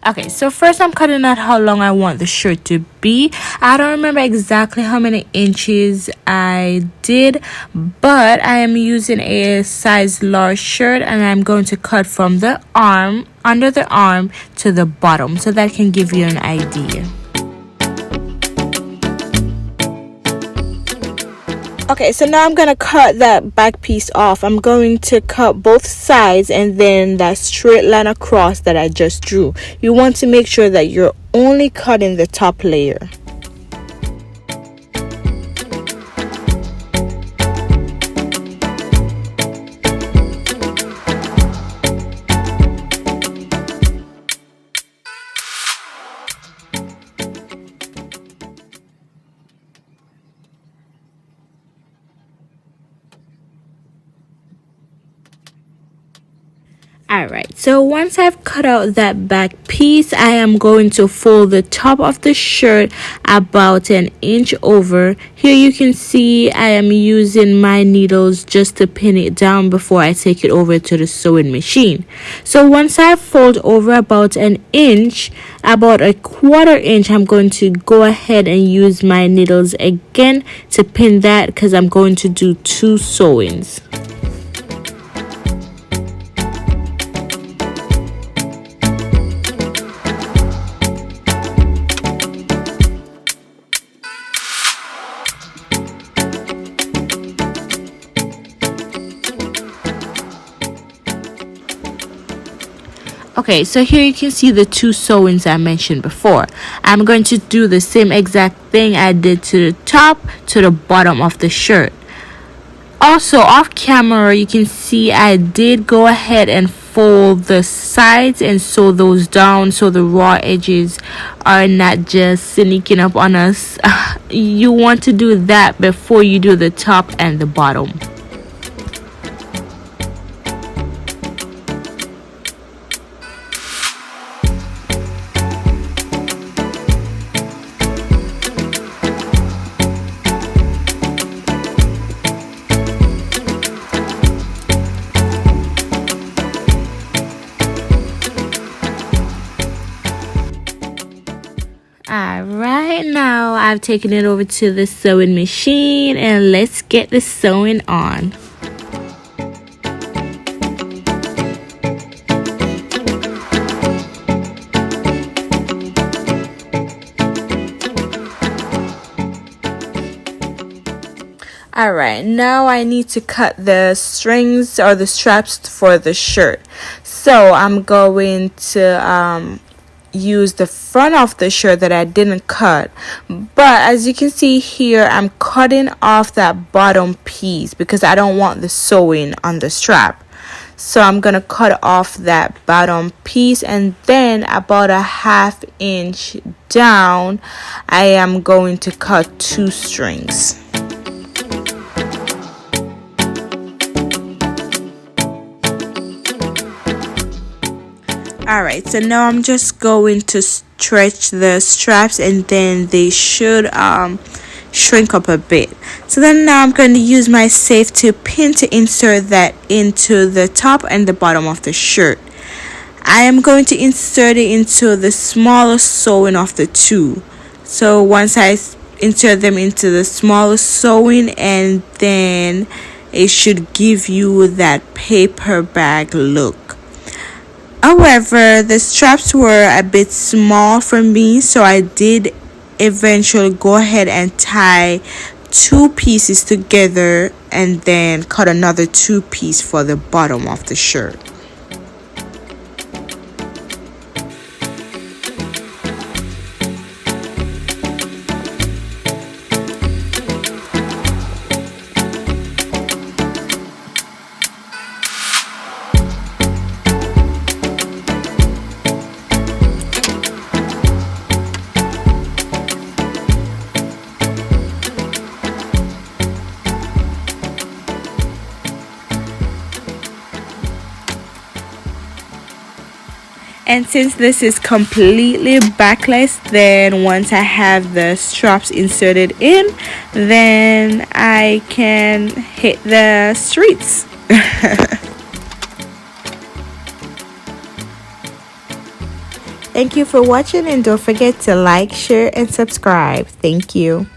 Okay, so first I'm cutting out how long I want the shirt to be. I don't remember exactly how many inches I did, but I am using a size large shirt and I'm going to cut from the arm, under the arm to the bottom, so that can give you an idea. Okay, so now I'm going to cut that back piece off. I'm going to cut both sides and then that straight line across that I just drew. You want to make sure that you're only cutting the top layer. Alright, so once I've cut out that back piece, I am going to fold the top of the shirt about an inch over. Here you can see I am using my needles just to pin it down before I take it over to the sewing machine. So once I fold over about an inch, about a quarter inch, I'm going to go ahead and use my needles again to pin that because I'm going to do 2 sewings. Okay, so here you can see the 2 sewings I mentioned before. I'm going to do the same exact thing I did to the top to the bottom of the shirt. Also, off camera, you can see I did go ahead and fold the sides and sew those down so the raw edges are not just sneaking up on us. You want to do that before you do the top and the bottom. Alright, now I've taken it over to the sewing machine and let's get the sewing on. Alright, now I need to cut the strings or the straps for the shirt. So I'm going to use the front of the shirt that I didn't cut, but as you can see here, I'm cutting off that bottom piece because I don't want the sewing on the strap. So I'm gonna cut off that bottom piece, and then about a ½ inch down I am going to cut 2 strings. Alright, so now I'm just going to stretch the straps and then they should shrink up a bit. So then now I'm going to use my safety pin to insert that into the top and the bottom of the shirt. I am going to insert it into the smallest sewing of the 2. So once I insert them into the smallest sewing, and then it should give you that paper bag look. However, the straps were a bit small for me, so I did eventually go ahead and tie 2 pieces together and then cut another 2 pieces for the bottom of the shirt. And since this is completely backless, then once I have the straps inserted in, then I can hit the streets. Thank you for watching, and don't forget to like, share, and subscribe. Thank you.